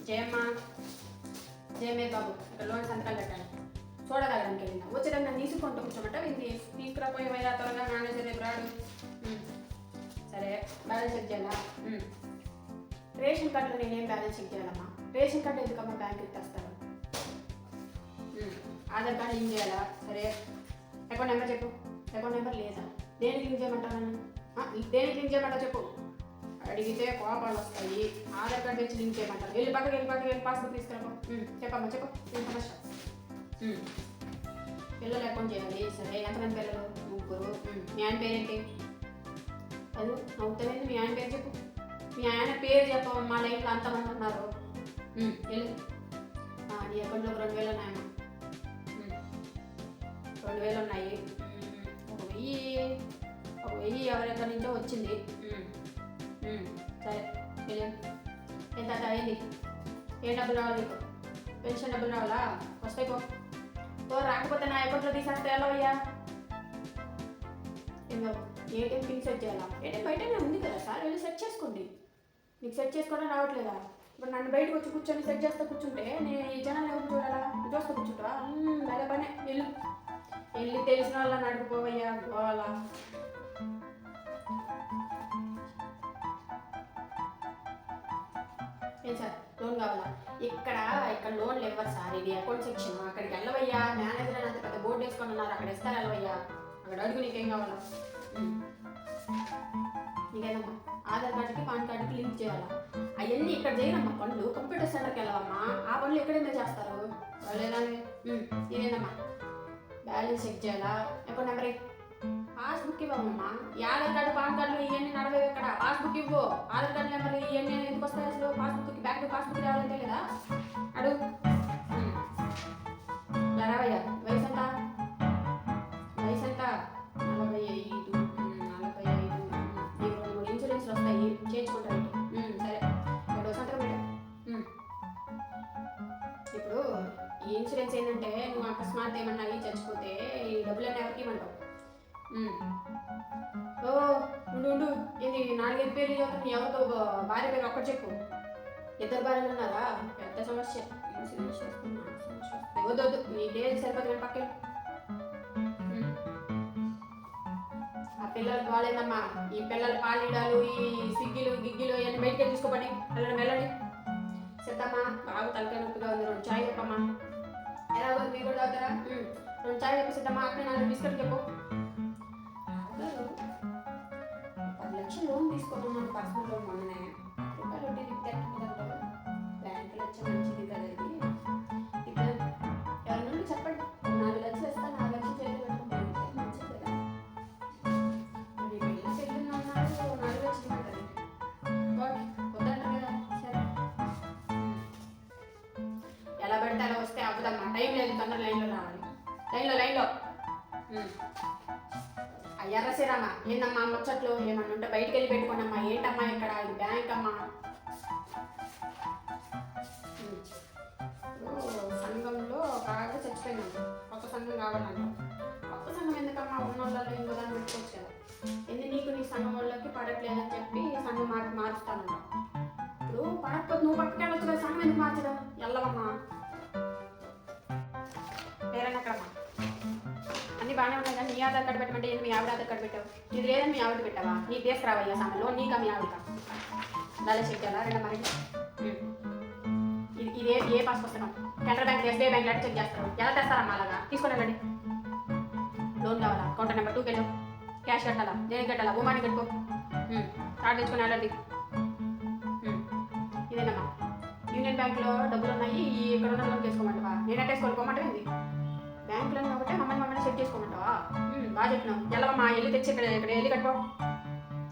జయమ్మ జయమే బాబు ఇక్కడ లోన్ సంతకాలు పెట్టాలి చూడగలడానికి వెళ్ళిందా వచ్చేదాన్ని నన్ను తీసుకుంటూ కూర్చోమంట ఇది తీసుకురాపోయేవైనా త్వరగా మేనేజర్ రేపు రాడు సరే బ్యాలెన్స్ చెక్ చేయాలా రేషన్ కార్డులో నేనేం బ్యాలెన్స్ చెక్ చేయాలమ్మా రేషన్ కార్డు ఎందుకమ్మా బ్యాంకుకి తెస్తారు ఆధార్ కార్డు లింక్ చేయాలా సరే అకౌంట్ నెంబర్ చెప్పు అకౌంట్ నెంబర్ లేదా దేనికి లింక్ చేయమంటావు నన్ను దేనికి లింక్ చేయమంటా చెప్పు అడిగితే కోపాలు వస్తాయి ఆధార్ కార్డు వచ్చి లింక్ చేయమంటారు వెళ్ళి పక్కకి పాస్బుక్ తీసుకురాపో చెప్పమ్మా చెప్పు ఏం సమస్య పిల్లలు అకౌంట్ చేయాలి సరే ఎంతమంది పిల్లలు 3 మీ ఆయన పేరేంటి అది అవుతానండి మీ ఆయన పేరు చెప్పు మీ ఆయన పేరు చెప్పు మా లైఫ్లో అంతమంది ఉన్నారు వెళ్ళు నీ అకౌంట్లో 2000 ఉన్నాయమ్మా 2000 ఉన్నాయి 1000 ఎవరెక్కడి నుంచో వచ్చింది సరే వెళ్ళి ఎంత అయింది ఏ డబ్బులు రావాలి నీకు పెన్షన్ డబ్బులు రావాలా వస్తాయి పో రాకపోతే నా అకౌంట్లో తీసేస్తే ఎలా అయ్యా ఏటీఎం పిన్ సెట్ చేయాలా ఏటీఎం బయటనే ఉంది కదా సార్ వెళ్ళి సెట్ చేసుకోండి నీకు సెట్ చేసుకోవడం రావట్లేదా ఇప్పుడు నన్ను బయటకు వచ్చి కూర్చొని సెట్ చేస్తే కూర్చుంటే నేను ఈ జనాలు ఎవరు చూడాలా చూస్తూ కూర్చుంటావా వేరే పనే వెళ్ళి తెలిసిన వాళ్ళని అడుగుపోవయ్యా పోవాలా ఏం సార్ లోన్ కావాలా ఇక్కడ లోన్లు ఇవ్వరు సార్ ఇది అకౌంట్ సెక్షన్ అక్కడికి వెళ్ళవయ్యా మేనేజర్ అని అంత పెద్ద బోర్డు వేసుకొని ఉన్నారు అక్కడ ఇస్తారు వెళ్ళవయ్యా అక్కడ అడుగు నీకేం కావాలా నీకేనమ్మా ఆధార్ కార్డుకి పాన్ కార్డుకి లింక్ చేయాలా అవన్నీ ఇక్కడ చేయనమ్మా పనులు కంప్యూటర్ సెంటర్కి వెళ్ళవమ్మా ఆ పనులు ఎక్కడైనా చేస్తారు వాళ్ళు ఎలానే ఇదేనమ్మా బ్యాలెన్స్ చెక్ చేయాలా అకౌంట్ నెంబర్ పాస్బుక్ ఇవ్వమ్మా ఈ ఆధార్ కార్డు పాన్ కార్డులు ఇవన్నీ నడవవు ఇక్కడ పాస్బుక్ ఇవ్వు ఆధార్ కార్డు నెంబర్ ఇవన్నీ ఎందుకు వస్తాయి అసలు పాస్బుక్కి బ్యాంక్ పాస్బుక్ రావాలంటే కదా అడుగు రావయ్యా వయసు ఎంత 45 నీకు 2-3 ఇన్సూరెన్స్లు వస్తాయి చేయించుకుంటాను సరే ఇక్కడ సంతకం పెట్టు ఇప్పుడు ఈ ఇన్సూరెన్స్ ఏంటంటే నువ్వు అకస్మాత్ ఏమన్నా చచ్చిపోతే ఈ డబ్బులన్నీ ఎవరికి ఇవ్వమంటావు ఉండు ఇది 4-5 పేర్లు చదువుతుంది ఎవరితో భార్య పేరు ఒక్కటి చెప్పు 2 భార్యలు ఉన్నారా పెద్ద సమస్య ఇన్సూరెన్స్ వద్దు నీ డేట్ సరిపోతుంది కానీ పక్కన ఆ పిల్లలు బాగాలేదమ్మా ఈ పిల్లల పాలీడాలు ఈ స్విగ్గీలు గిగ్గిలు ఇవన్నీ బయటకే తీసుకోపండి వెళ్ళండి చెప్తామ్మా బాగా తలకాయ నొప్పిగా ఉంది 2 చాయ్ చెప్పమ్మా ఎలా ఉంది మీరు కూడా తాగుతారా 2 చాయ్ చెప్పేసిద్దమ్మా అక్కడ 4 బిస్కెట్ చెప్పు 10 లక్షలు లోన్ తీసుకున్నాం పర్సనల్ లోన్ మొన్ననే రూపాయలు వడ్డీ తిప్పుతారు బ్యాంకులో వచ్చే మంచిది కదా ఇది ఇప్పుడు ఎవరి నుండి చెప్పండి 4 లక్షలు ఇస్తాను 4 లక్షలు చేతి పెట్టుకుంటాను మంచిది కదా మీ పిల్లలు చెల్లిన ఉన్నారు 4 లక్షలు ఇవ్వండి వద్దంటారు కదా సరే ఎలా పడితే అలా వస్తే అవ్వదమ్మా టైం లేదు తొందర లైన్లో రావాలి లైన్లో ఎర్రసిరామా ఏందమ్మా ముచ్చట్లు ఏమన్నా ఉంటే బయటికి వెళ్ళి పెట్టుకోండమ్మా ఏంటమ్మా ఇక్కడ ఇది బ్యాంక్ అమ్మా సంఘంలో బాగా చచ్చిపోయిందంట కొత్త సంఘం కావాలంట కొత్త సంఘం ఎందుకమ్మా ఉన్న వాళ్ళలో ఇంకో దాన్ని పెట్టుకోవచ్చు కదా నీకు నీ సంఘం వాళ్ళకి పడట్లేదని చెప్పి సంఘం మారుస్తానంట ఇప్పుడు పడకపోతే నువ్వు పట్టుకెళ్ళొచ్చు కదా సంఘం ఎందుకు మార్చడం వెళ్ళవమ్మా పేరెన్నక్కడమ్మా అన్నీ బాగానే ఉన్నాయి కానీ నీ ఆధార్ కార్డు పెట్టమంటే ఏంటి మీ ఆవిడ ఆధార్ కార్డు పెట్టావు ఇది లేదని మీ ఆవిడ పెట్టావా నీ తీసుకురావయ్యా సమయంలో నీకా మీ ఆవిడ దాని చెక్ చేయాలా 2 మరి ఇది ఏ పాస్ పుస్తకం సెంట్రల్ బ్యాంక్ ఎస్బీఐ బ్యాంక్ లాంటి చెక్ చేస్తారు ఎలా తెస్తారమ్మా అలాగా తీసుకొని వెళ్ళండి లోన్ కావాలా కౌంటర్ నెంబర్ 2 వెళ్ళు క్యాష్ కట్టాలా దేనికి కట్టాలా భూమాని కట్టుకో కార్డు తెచ్చుకొని వెళ్ళండి ఇదేనమ్మా యూనియన్ బ్యాంక్లో డబ్బులు ఉన్నాయి ఇక్కడ ఉన్న లోన్ చేసుకోమంటావా నేనంటే వేసుకోమంటే బ్యాంకులో ఒకటే మమ్మల్ని సెట్ చేసుకోమంటావా బాగా చెప్పినావు ఎల్లవమ్మా వెళ్ళి తెచ్చి ఇక్కడ వెళ్ళి కట్టుకో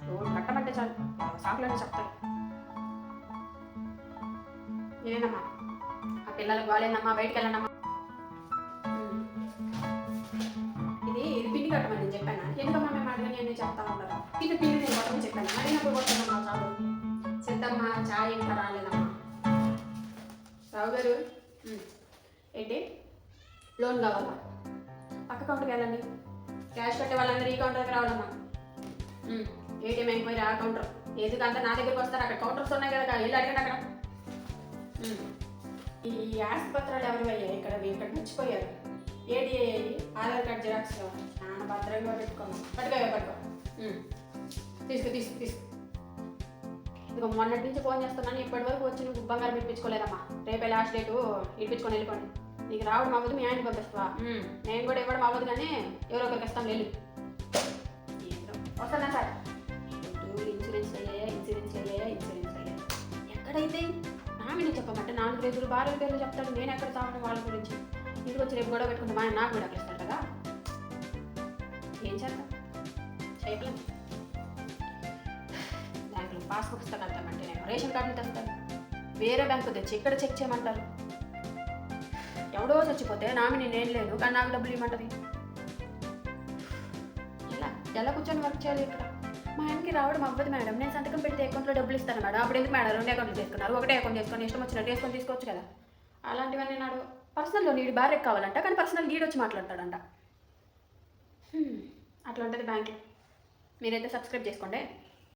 లోన్ కట్టమంటే చాలు సాకులన్నీ చెప్తారు నేనేనమ్మా ఆ పిల్లలకు బాగాలేదమ్మా బయటికి వెళ్ళండమ్మా ఇది పిండి కట్టమని నేను చెప్పాను ఎందుకమ్మా మేము అడగని అన్నీ చెప్తా ఉంటారు పిండి నేను కొట్టమని చెప్పాను అడిగినప్పుడు కొట్టమ్మా చాలు సిద్ధమ్మా చాయ్ ఇంకా రాలేదమ్మా రావు గారు ఏంటి లోన్ కావాలా పక్క కౌంటర్కి వెళ్ళండి క్యాష్ కట్టే వాళ్ళందరూ ఈ కౌంటర్కి రావాలమ్మా ఏటీఎం ఎంక్వైరీ ఆ కౌంటర్ ఎందుకంతా నా దగ్గరికి వస్తారు అక్కడ కౌంటర్స్ ఉన్నాయి కదా వెళ్ళి అడగండి అక్కడ ఉమ్. ఈ ఆస్పత్రాలు ఎవరు అయ్యాయి ఇక్కడ ఇక్కడ మర్చిపోయారు. ఏడిఐ ఆధార్ కార్డ్ జిరాక్స్ చాలా భద్రంగా పెట్టుకున్నాం. పట్టుకో తీసుకు తీసుకు తీసుకు. ఇదిగో మొన్నటి నుంచి ఫోన్ చేస్తున్నాను, ఇప్పటి వరకు వచ్చి నువ్వు బంగారం ఇప్పించుకోలేదమ్మా. రేపే లాస్ట్ డేటు ఇప్పించుకొని వెళ్ళిపోండి. నీకు రావడం అవ్వదు, మీ ఆయనకి పంపిస్తావా? నేను కూడా ఇవ్వడం అవ్వదు, కానీ ఎవరో ఒకరికి ఇస్తాం వెళ్ళి. వస్తానా సార్? ఇన్సూరెన్స్ అయ్యాయా ఎక్కడైతే నామిని చెప్పమంటే 4 రోజులు భార్య పేర్లు చెప్తాడు. నేను ఎక్కడ చావడం వాళ్ళ గురించి. ఇంటికి వచ్చి రేపు గొడవ పెట్టుకుంటే మా ఆయన నాకు కూడా ఇస్తాడు కదా. ఏం చేద్దాం, చేయట్లేదు. బ్యాంకులో పాస్బుక్స్ తగలుతామంటే నేను రేషన్ కార్డుని తెస్తాను, వేరే బ్యాంకు తెచ్చి ఇక్కడ చెక్ చేయమంటారు. ఎవడో చచ్చిపోతే నామిని నేను లేను, కానీ నాకు డబ్బులు ఇవ్వమంటది. ఎలా కూర్చొని వర్క్ చేయాలి ఇక్కడ? మా ఆయనకి రావడం అవ్వదు మేడం. నేను సంతకం పెడితే అకౌంట్లో డబ్బులు ఇస్తాను మేడం. అప్పుడు ఎందుకు మేడం 2 అకౌంట్లు చేసుకున్నారు? ఒకటే అకౌంట్ చేసుకొని ఇష్టం వచ్చినట్టు వేసుకొని తీసుకోవచ్చు కదా. అలాంటివన్నీ నాడు పర్సనల్లో నీడు భార్యకు కావాలంట, కానీ పర్సనల్ లీడ్ వచ్చి మాట్లాడతాడంట. అట్లా ఉంటుంది బ్యాంక్. మీరైతే సబ్స్క్రైబ్ చేసుకోండి.